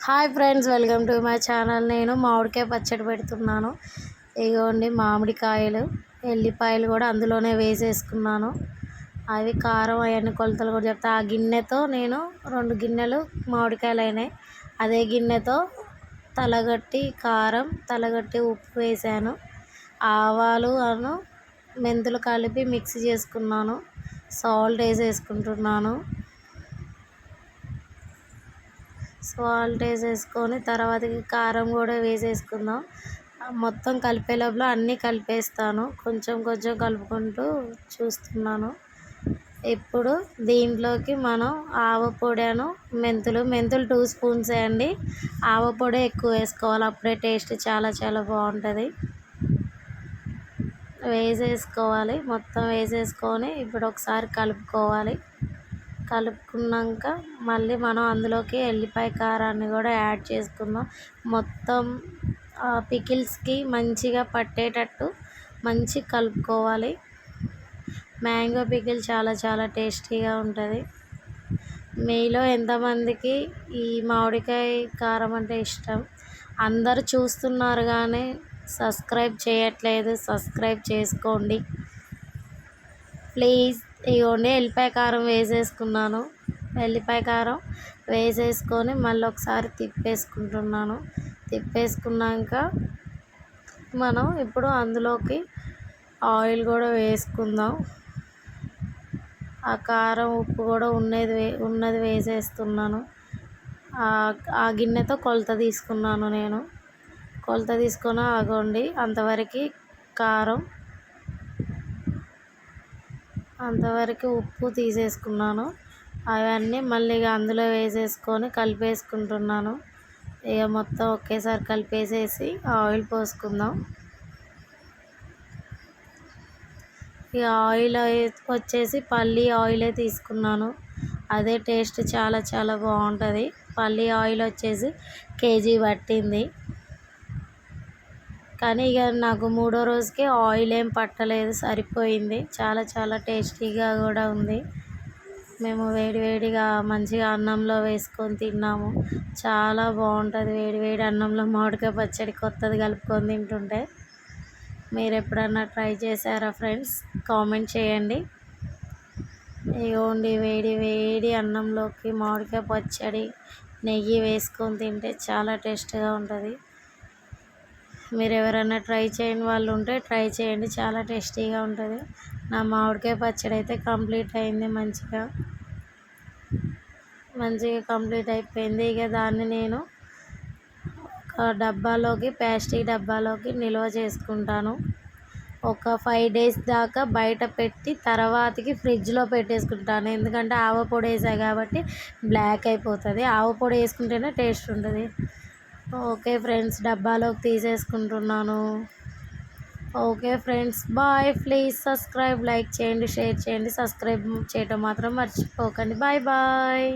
Hi friends, welcome to my channel. నేను మామిడికాయ పచ్చడి పెడుతున్నాను. ఇగోండి మామిడికాయలు, ఎల్లిపాయలు కూడా అందులోనే వేసేసుకున్నాను. అవి కారం అవన్నీ కొలతలు కూడా చెప్తా. ఆ గిన్నెతో నేను 2 గిన్నెలు మామిడికాయలు అయినాయి. అదే గిన్నెతో తలగట్టి కారం, తలగట్టి ఉప్పు వేసాను. ఆవాలు మెంతులు కలిపి మిక్స్ చేసుకున్నాను. సాల్ట్ వేసేసుకుంటున్నాను. సాల్ట్ వేసేసుకొని తర్వాతకి కారం కూడా వేసేసుకుందాం. మొత్తం కలిపే లోపల అన్నీ కలిపేస్తాను. కొంచెం కొంచెం కలుపుకుంటూ చూస్తున్నాను. ఇప్పుడు దీంట్లోకి మనం ఆవపొడిను మెంతులు 2 స్పూన్స్ వేయండి. ఆవపొడి ఎక్కువ వేసుకోవాలి, అప్పుడే టేస్ట్ చాలా చాలా బాగుంటుంది. వేసేసుకోవాలి. మొత్తం వేసేసుకొని ఇప్పుడు ఒకసారి కలుపుకోవాలి. కలుపుకున్నాక మళ్ళీ మనం అందులోకి ఎల్లిపాయ కారాన్ని కూడా యాడ్ చేసుకుందాం. మొత్తం పికిల్స్కి మంచిగా పట్టేటట్టు మంచిగా కలుపుకోవాలి. మ్యాంగో పికిల్ చాలా చాలా టేస్టీగా ఉంటుంది. మీలో ఎంతమందికి ఈ మామిడికాయ కారం అంటే ఇష్టం? అందరూ చూస్తున్నారు కానీ సబ్స్క్రైబ్ చేయట్లేదు. సబ్స్క్రైబ్ చేసుకోండి ప్లీజ్. ఇగోండి ఎల్లిపాయ కారం వేసేసుకున్నాను. ఎల్లిపాయ కారం వేసేసుకొని మళ్ళీ ఒకసారి తిప్పేసుకుంటున్నాను. తిప్పేసుకున్నాక మనం ఇప్పుడు అందులోకి ఆయిల్ కూడా వేసుకుందాం. ఆ కారం ఉప్పు కూడా ఉన్నది వేసేస్తున్నాను. ఆ గిన్నెతో కొలత తీసుకున్నాను నేను. కొలత తీసుకొని ఆగండి అంతవరకు కారం, అంతవరకు ఉప్పు తీసేసుకున్నాను. అవన్నీ మళ్ళీ అందులో వేసేసుకొని కలిపేసుకుంటున్నాను. ఇక మొత్తం ఒకేసారి కలిపేసేసి ఆయిల్ పోసుకుందాం. ఇక ఆయిల్ వచ్చేసి పల్లి ఆయిలే తీసుకున్నాను. అదే టేస్ట్ చాలా చాలా బాగుంటుంది. పల్లి ఆయిల్ వచ్చేసి కేజీ పట్టింది. కానీ ఇక నాకు 3వ రోజుకే ఆయిల్ ఏం పట్టలేదు, సరిపోయింది. చాలా చాలా టేస్టీగా కూడా ఉంది. మేము వేడివేడిగా మంచిగా అన్నంలో వేసుకొని తిన్నాము. చాలా బాగుంటుంది వేడి వేడి అన్నంలో మామిడికాయ పచ్చడి కొత్తది కలుపుకొని తింటుంటే. మీరు ఎప్పుడన్నా ట్రై చేశారా ఫ్రెండ్స్? కామెంట్ చేయండి. ఇగోండి వేడి వేడి అన్నంలోకి మామిడికాయ పచ్చడి నెయ్యి వేసుకొని తింటే చాలా టేస్ట్గా ఉంటుంది. మీరు ఎవరైనా ట్రై చేయని వాళ్ళు ఉంటే ట్రై చేయండి, చాలా టేస్టీగా ఉంటుంది. నా మామిడికాయ పచ్చడి అయితే కంప్లీట్ అయింది. మంచిగా కంప్లీట్ అయిపోయింది. ఇక దాన్ని నేను ఒక డబ్బాలోకి, ప్లాస్టిక్ డబ్బాలోకి నిల్వ చేసుకుంటాను. ఒక 5 days దాకా బయట పెట్టి తర్వాతకి ఫ్రిడ్జ్లో పెట్టేసుకుంటాను. ఎందుకంటే ఆవపొడి వేసాను కాబట్టి బ్లాక్ అయిపోతుంది. ఆవపొడి వేసుకుంటేనే టేస్ట్ ఉంటుంది. ఓకే ఫ్రెండ్స్, డబ్బాలోకి తీసేసుకుంటున్నాను. Okay friends, bye. Please subscribe, like చేయండి, షేర్ చేయండి. సబ్స్క్రైబ్ చేయటం మాత్రం మర్చిపోకండి. Bye bye.